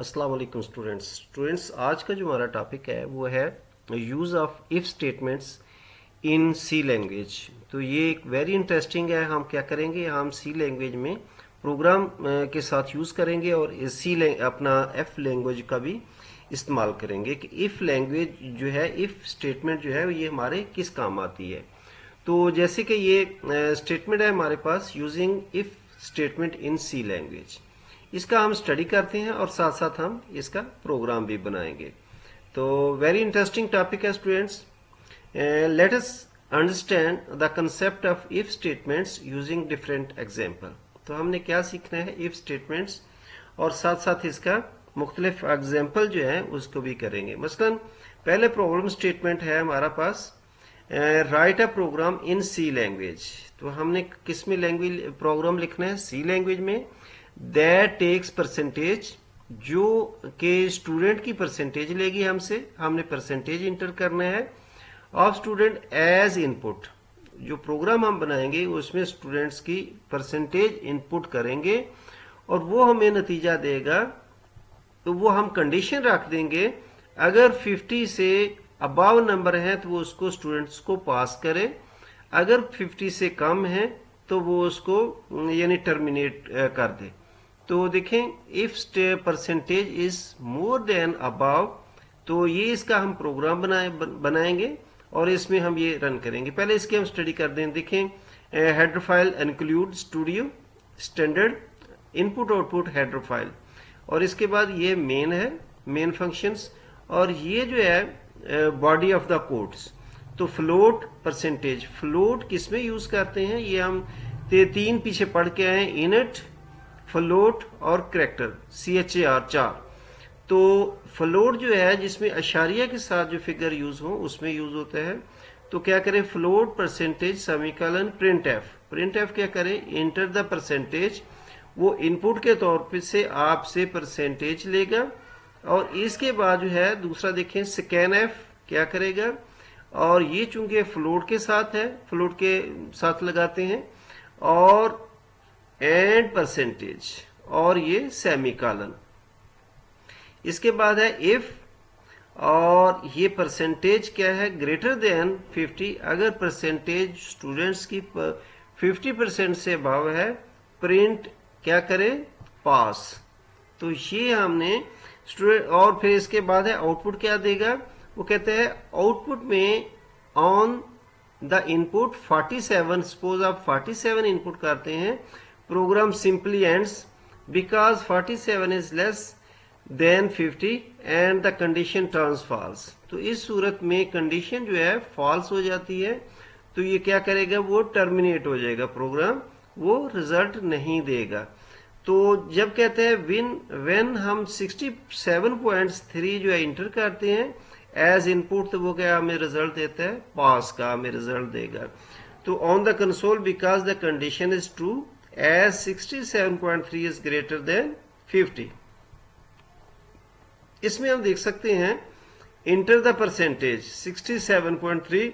अस्सलाम वालेकुम स्टूडेंट्स आज का जो हमारा टॉपिक है वो है use of if statements in C language. तो ये एक वेरी इंटरेस्टिंग है। हम क्या करेंगे, हम सी लैंग्वेज में प्रोग्राम के साथ यूज़ करेंगे और अपना एफ लैंग्वेज का भी इस्तेमाल करेंगे कि इफ़ लैंग्वेज जो है, इफ़ स्टेटमेंट जो है ये हमारे किस काम आती है। तो जैसे कि ये स्टेटमेंट है हमारे पास, using if statement in C language, इसका हम स्टडी करते हैं और साथ साथ हम इसका प्रोग्राम भी बनाएंगे। तो वेरी इंटरेस्टिंग टॉपिक है students. Let us understand the concept of if statements using different example. तो हमने क्या सीखना है, इफ स्टेटमेंट्स, और साथ साथ इसका मुख्तलिफ एग्जांपल जो है उसको भी करेंगे। मसलन पहले प्रॉब्लम स्टेटमेंट है हमारा पास, राइट अ प्रोग्राम इन सी लैंग्वेज। तो हमने किस में लैंग्वेज प्रोग्राम लिखना है, सी लैंग्वेज में। दैट टेक्स परसेंटेज, जो के स्टूडेंट की परसेंटेज लेगी हमसे, हमने परसेंटेज इंटर करना है ऑफ स्टूडेंट एज इनपुट। जो प्रोग्राम हम बनाएंगे उसमें स्टूडेंट्स की परसेंटेज इनपुट करेंगे और वो हमें नतीजा देगा। तो वो हम कंडीशन रख देंगे, अगर 50 से अबाव नंबर है तो वो उसको स्टूडेंट्स को पास करे, अगर 50 से कम है तो वो उसको यानी टर्मिनेट कर दे। तो देखें, if percentage is more than above, तो ये इसका हम प्रोग्राम बनाएंगे और इसमें हम ये रन करेंगे। पहले इसके हम स्टडी कर दें। देखें, header file include studio standard input output header file, और इसके बाद ये मेन है, मेन फंक्शंस, और ये जो है बॉडी ऑफ द कोड्स। तो फ्लोट परसेंटेज, फ्लोट किस में यूज करते हैं, ये हम तीन पीछे पढ़ के आए, इनट, फ्लोट और करैक्टर, CHAR 4। तो फ्लोट जो है जिसमें अशारिया के साथ जो फिगर यूज हो उसमें यूज होता है। तो क्या करें, float percentage semicolon print F. Print F क्या करें, इंटर द परसेंटेज, वो इनपुट के तौर पे से आपसे परसेंटेज लेगा। और इसके बाद जो है दूसरा देखें, स्कैन एफ क्या करेगा, और ये चूंकि फ्लोट के साथ है, फ्लोट के साथ लगाते हैं, और एंड परसेंटेज, और ये सेमीकोलन। इसके बाद है इफ, और ये परसेंटेज क्या है, ग्रेटर देन 50, अगर परसेंटेज स्टूडेंट्स की 50% से अबव है, प्रिंट क्या करे, पास। तो ये हमने स्टूडेंट, और फिर इसके बाद है आउटपुट क्या देगा, वो कहते हैं आउटपुट में ऑन द इनपुट 47, सपोज आप 47 इनपुट करते हैं, program simply ends because 47 is less than 50 and the condition turns false. तो इस सूरत में कंडीशन जो है फॉल्स हो जाती है, तो ये क्या करेगा, वो टर्मिनेट हो जाएगा प्रोग्राम, वो रिजल्ट नहीं देगा। तो जब कहते हैं व्हेन हम 67.3 जो है इंटर करते हैं एज इनपुट, तो वो क्या हमें रिजल्ट देता है, पास का हमें रिजल्ट देगा। तो on the console because the condition is true as 67.3 is greater than 50। इसमें हम देख सकते हैं, इंटर द परसेंटेज 67.3,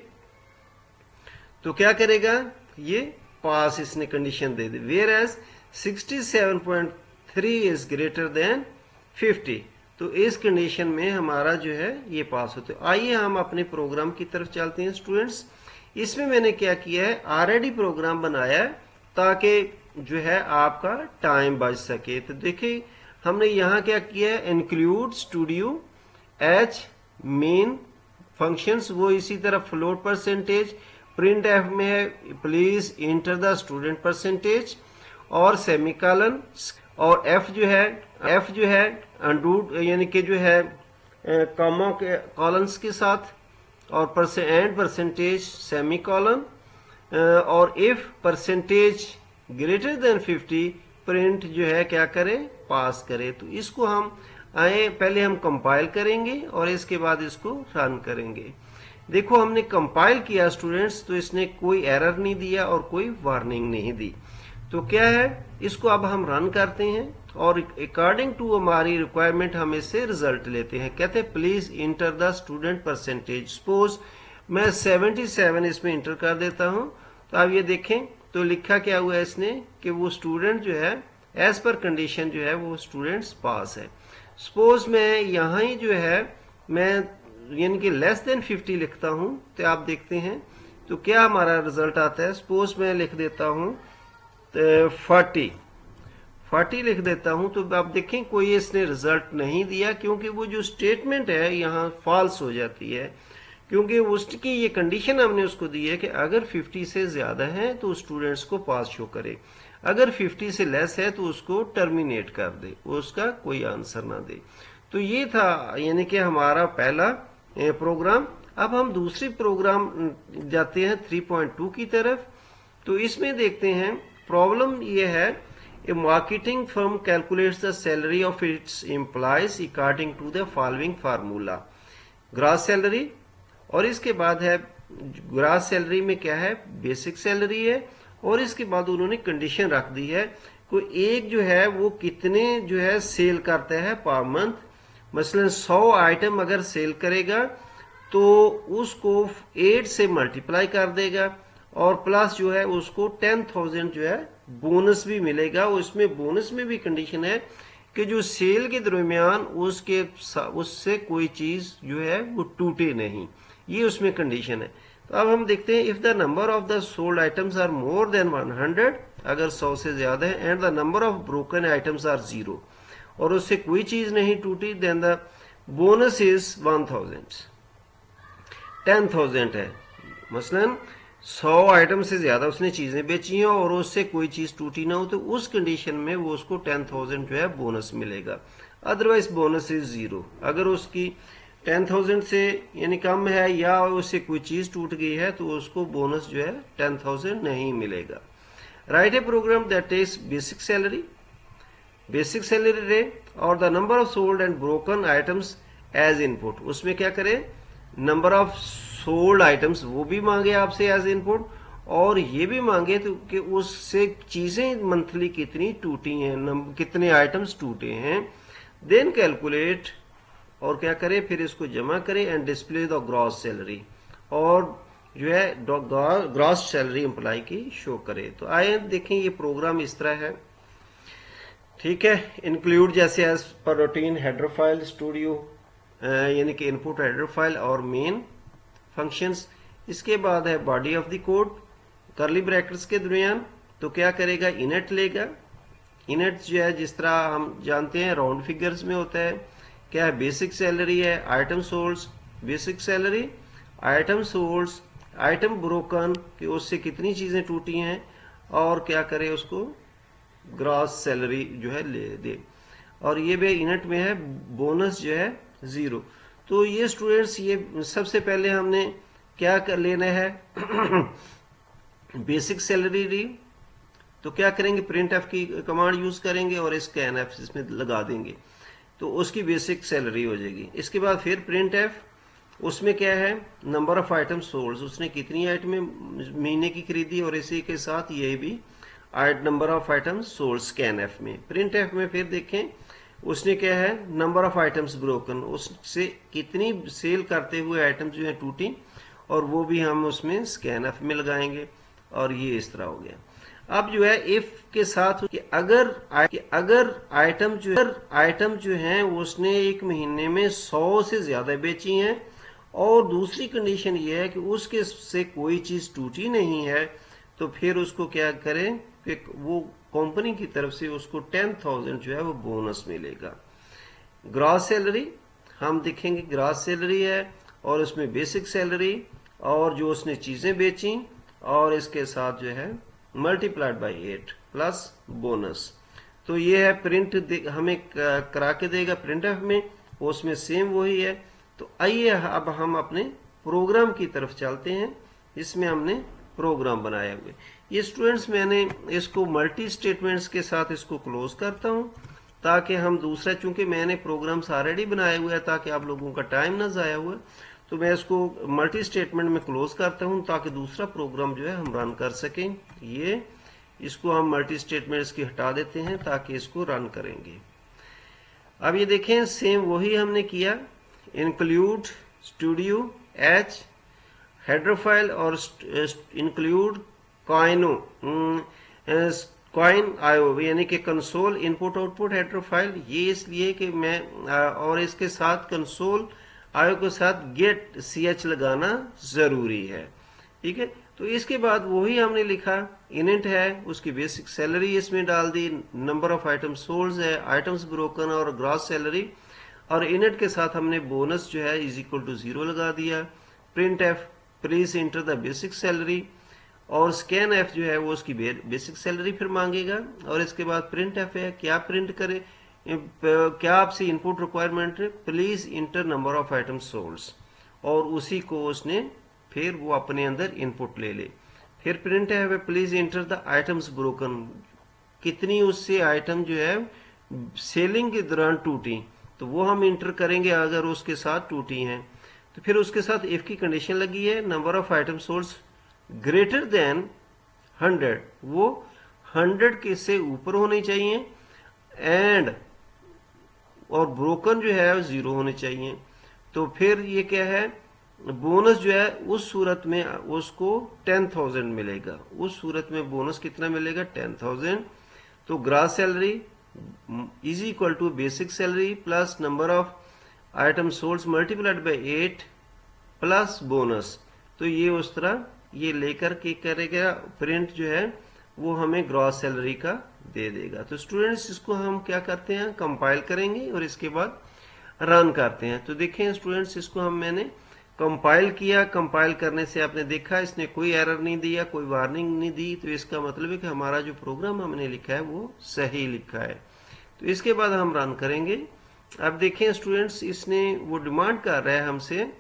तो क्या करेगा, ये पास इसने कंडीशन दे दी। Where as 67.3 is greater than 50, तो इस कंडीशन में हमारा जो है ये पास होते हैं। आइए हम अपने प्रोग्राम की तरफ चलते हैं स्टूडेंट्स। इसमें मैंने क्या किया है, ऑलरेडी प्रोग्राम बनाया है ताकि जो है आपका टाइम बच सके। तो देखिए हमने यहाँ क्या किया है, include studio H main functions, वो इसी तरह फ्लोट परसेंटेज, प्रिंट एफ में है please enter the student percentage, और सेमीकोलन, और एफ जो है अंडूड यानी कि जो है कॉमा के कॉलन्स के साथ, और एंड परसेंटेज सेमीकोलन, और if percentage greater than 50 print जो है क्या करे, पास करे। तो इसको हम पहले हम कंपाइल करेंगे और इसके बाद इसको रन करेंगे। देखो हमने कंपाइल किया स्टूडेंट्स, तो इसने कोई एरर नहीं दिया और कोई वार्निंग नहीं दी। तो क्या है, इसको अब हम रन करते हैं और अकॉर्डिंग टू हमारी रिक्वायरमेंट हम इससे रिजल्ट लेते हैं। कहते हैं please enter the student percentage. Suppose मैं 77 इसमें इंटर कर देता हूं, तो आप ये देखें तो लिखा क्या हुआ है इसने कि वो स्टूडेंट जो है एज पर कंडीशन जो है वो स्टूडेंट्स पास है। सपोज मैं यहाँ ही जो है मैं यानी कि लेस देन 50 लिखता हूँ, तो आप देखते हैं तो क्या हमारा रिजल्ट आता है। सपोज मैं लिख देता हूँ 40 लिख देता हूं, तो आप देखें कोई इसने रिजल्ट नहीं दिया, क्योंकि वो जो स्टेटमेंट है यहाँ फॉल्स हो जाती है, क्योंकि उसकी ये कंडीशन हमने उसको दी है कि अगर 50 से ज्यादा है तो स्टूडेंट्स को पास शो करे, अगर 50 से लेस है तो उसको टर्मिनेट कर दे, उसका कोई आंसर ना दे। तो ये था यानी कि हमारा पहला प्रोग्राम। अब हम दूसरी प्रोग्राम जाते हैं 3.2 की तरफ। तो इसमें देखते हैं प्रॉब्लम ये है, a marketing firm calculates the salary of its employees according to the following formula. Gross salary, और इसके बाद है ग्रॉस सैलरी में क्या है, बेसिक सैलरी है, और इसके बाद उन्होंने कंडीशन रख दी है कोई एक जो है वो कितने जो है सेल करता है पर मंथ। मसलन 100 आइटम अगर सेल करेगा तो उसको 8 से मल्टीप्लाई कर देगा, और प्लस जो है उसको 10,000 जो है बोनस भी मिलेगा। उसमें बोनस में भी कंडीशन है कि जो सेल के दरमियान उससे कोई चीज जो है वो टूटे नहीं, ये उसमें कंडीशन है। तो अब हम देखते हैं, if the number of the sold items are more than 100, अगर 100 से ज्यादा है, and the number of broken items are 0, और उससे कोई चीज नहीं टूटी, देन द बोनस इज 10,000 है। मसलन 100 आइटम से ज्यादा उसने चीजें बेची हैं और उससे कोई चीज टूटी ना हो, तो उस कंडीशन में वो उसको 10,000 जो है बोनस मिलेगा। Otherwise bonus is 0। अगर उसकी 10,000 से यानी कम है या उससे कोई चीज टूट गई है तो उसको बोनस जो है 10,000 नहीं मिलेगा। Write a program that takes basic salary रे और the number of sold and broken items as input. उसमें क्या करें, नंबर ऑफ सोल्ड आइटम्स वो भी मांगे आपसे एज इनपुट, और ये भी मांगे तो कि उससे चीजें मंथली कितनी टूटी हैं, कितने आइटम्स टूटे हैं। देन कैलकुलेट, और क्या करें फिर इसको जमा करें, and display the gross salary, और जो है ग्रॉस सैलरी एम्प्लॉय की शो करे। तो आइए देखें ये प्रोग्राम इस तरह है, ठीक है। इंक्लूड जैसे as per routine header file studio, यानी कि इनपुट हेडर फाइल और मेन फंक्शंस। इसके बाद है बॉडी ऑफ द कोड, करली ब्रैकेट्स के दरमियान तो क्या करेगा, इनट लेगा। इनट जो है जिस तरह हम जानते हैं राउंड फिगर्स में होता है, क्या है, बेसिक सैलरी है, item sold basic salary, item sold, item broken कि उससे कितनी चीजें टूटी हैं, और क्या करे उसको ग्रॉस सैलरी जो है ले दे। और ये भी इनट में है बोनस जो है 0। तो ये स्टूडेंट्स ये सबसे पहले हमने क्या कर लेना है बेसिक सैलरी ली, तो क्या करेंगे, प्रिंट एफ की कमांड यूज करेंगे और स्कैन एफ इसमें लगा देंगे, तो उसकी बेसिक सैलरी हो जाएगी। इसके बाद फिर प्रिंट एफ, उसमें क्या है, नंबर ऑफ आइटम सोल्ड, उसने कितनी आइटमें महीने की खरीदी, और इसी के साथ ये भी number of item sold scan F में। प्रिंट एफ में फिर देखें उसने क्या है, नंबर ऑफ आइटम्स ब्रोकन, उससे कितनी सेल करते हुए आइटम्स जो है टूटी, और वो भी हम उसमें स्कैन एफ में लगाएंगे, और ये इस तरह हो गया। अब जो है इफ के साथ कि अगर आइटम जो है उसने एक महीने में 100 से ज्यादा बेची हैं, और दूसरी कंडीशन ये है कि उसके से कोई चीज टूटी नहीं है, तो फिर उसको क्या करें कि वो कंपनी की तरफ से उसको 10,000 जो है वो बोनस मिलेगा। ग्रॉस सैलरी हम देखेंगे, ग्रॉस सैलरी है और उसमें बेसिक सैलरी और जो उसने चीजें बेची, और इसके साथ जो है मल्टीप्लाइड बाय 8 प्लस बोनस। तो ये है प्रिंट हमें करा के देगा प्रिंट एफ में, उसमें सेम वही है। तो आइए अब हम अपने प्रोग्राम की तरफ चलते हैं, इसमें हमने प्रोग्राम बनाए हुए। ये स्टूडेंट्स मैंने इसको मल्टी स्टेटमेंट्स के साथ इसको क्लोज करता हूं, ताकि हम दूसरा, चूंकि मैंने प्रोग्राम्स ऑलरेडी बनाए हुए हैं ताकि आप लोगों का टाइम ना जाया हुआ, तो मैं इसको मल्टी स्टेटमेंट में क्लोज करता हूं ताकि दूसरा प्रोग्राम जो है हम रन कर सकें। ये इसको हम मल्टी स्टेटमेंट्स की हटा देते हैं ताकि इसको रन करेंगे। अब ये देखें सेम वही हमने किया, include studio H header file और इंक्लूड कॉइन आईओ यानी कि console input output header file, ये इसलिए कि मैं और इसके साथ कंसोल आईओ के साथ गेट ch लगाना जरूरी है। ठीक है, तो इसके बाद वही हमने लिखा, इनिट है, उसकी बेसिक सैलरी इसमें डाल दी, नंबर ऑफ आइटम सोल्ड है, आइटम्स ब्रोकन और ग्रॉस सैलरी, और इनिट के साथ हमने बोनस जो है इज इक्वल टू 0 लगा दिया। Print F please enter the basic salary, और स्कैन एफ जो है वो उसकी बेसिक सैलरी फिर मांगेगा। और इसके बाद प्रिंट एफ है, क्या प्रिंट करे, क्या आपसे इनपुट रिक्वायरमेंट है, please inter number of item sold, और उसी को उसने फिर वो अपने अंदर इनपुट ले ले। फिर प्रिंट है please enter the items broken, कितनी उससे आइटम जो है सेलिंग के दौरान टूटी, तो वो हम इंटर करेंगे अगर उसके साथ टूटी हैं। तो फिर उसके साथ इफ की कंडीशन लगी है, number of item sold greater than 100, वो 100 के से ऊपर होनी चाहिए, एंड और ब्रोकन जो है 0 होने चाहिए। तो फिर ये क्या है, बोनस जो है उस सूरत में उसको 10,000 मिलेगा, उस सूरत में बोनस कितना मिलेगा, 10,000। तो gross salary is equal to basic salary plus number of item sold multiplied by 8 plus bonus. तो ये उस तरह ये लेकर के करेगा, प्रिंट जो है वो हमें ग्रॉस सैलरी का दे देगा। तो स्टूडेंट्स इसको हम क्या करते हैं, कंपाइल करेंगे और इसके बाद रन करते हैं। तो देखें स्टूडेंट्स, इसको हम मैंने कंपाइल किया, कंपाइल करने से आपने देखा इसने कोई एरर नहीं दिया, कोई वार्निंग नहीं दी, तो इसका मतलब है कि हमारा जो प्रोग्राम हमने लिखा है वो सही लिखा है। तो इसके बाद हम रन करेंगे। अब देखें स्टूडेंट्स, इसने वो डिमांड कर रहा है हमसे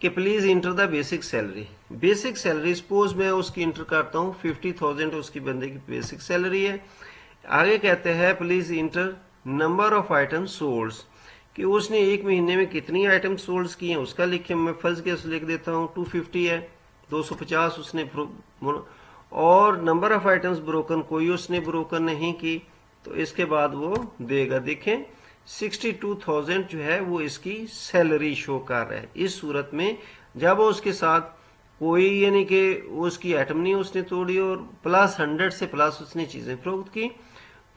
कि please enter the basic salary. Basic salary suppose मैं उसकी इंटर करता हूँ 50,000 उसकी बंदे की बेसिक सैलरी है। आगे कहते हैं please inter number of item sold, कि उसने एक महीने में कितनी आइटम सोल्ड की हैं उसका लिखे, मैं फर्ज के लिख देता हूँ 250 है, 250 उसने, और नंबर ऑफ आइटम्स ब्रोकन कोई उसने ब्रोकन नहीं की, तो इसके बाद वो देगा। देखें 62,000 जो है वो इसकी सैलरी शो कर रहा है। इस सूरत में जब उसके साथ कोई यानी कि उसकी आइटम नहीं उसने तोड़ी और प्लस 100 से प्लस उसने चीजें फरोख्त की,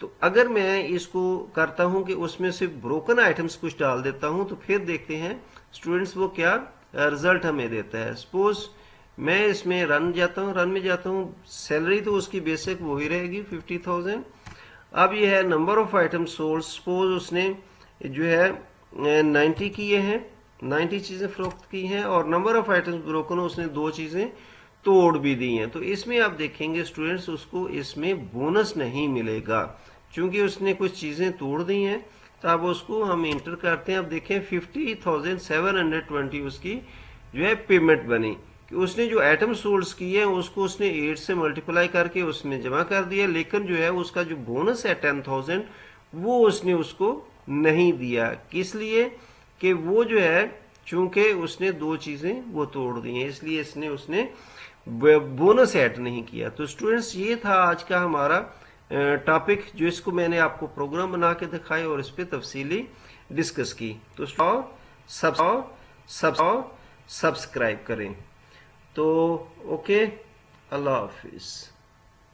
तो अगर मैं इसको करता हूं कि उसमें सिर्फ ब्रोकन आइटम्स कुछ डाल देता हूं, तो फिर देखते हैं स्टूडेंट्स वो क्या रिजल्ट हमें देता है। सपोज मैं इसमें रन जाता हूं, रन में जाता हूं, सैलरी तो उसकी बेसिक वही रहेगी 50,000। अब ये है number of item sold, suppose उसने जो है 90 किए हैं, 90 चीजें फरोख्त की हैं, और नंबर ऑफ आइटम्स ब्रोकन उसने 2 चीजें तोड़ भी दी हैं। तो इसमें आप देखेंगे स्टूडेंट्स उसको इसमें बोनस नहीं मिलेगा, क्योंकि उसने कुछ चीजें तोड़ दी हैं। तो अब उसको हम इंटर करते हैं। अब देखें 50,720 उसकी जो है पेमेंट बनी, कि उसने जो आइटम सोल्ड की है उसको उसने 8 से मल्टीप्लाई करके उसमें जमा कर दिया, लेकिन जो है उसका जो बोनस है 10,000 वो उसने उसको नहीं दिया। किस लिए, कि वो जो है चूंकि उसने 2 चीजें वो तोड़ दी हैं, इसलिए इसने उसने बोनस ऐड नहीं किया। तो स्टूडेंट्स ये था आज का हमारा टॉपिक, जो इसको मैंने आपको प्रोग्राम बना के दिखाया और इस पर तफसीली डिस्कस की। तो सब्सक्राइब करें। तो ओके, अल्लाह हाफिज।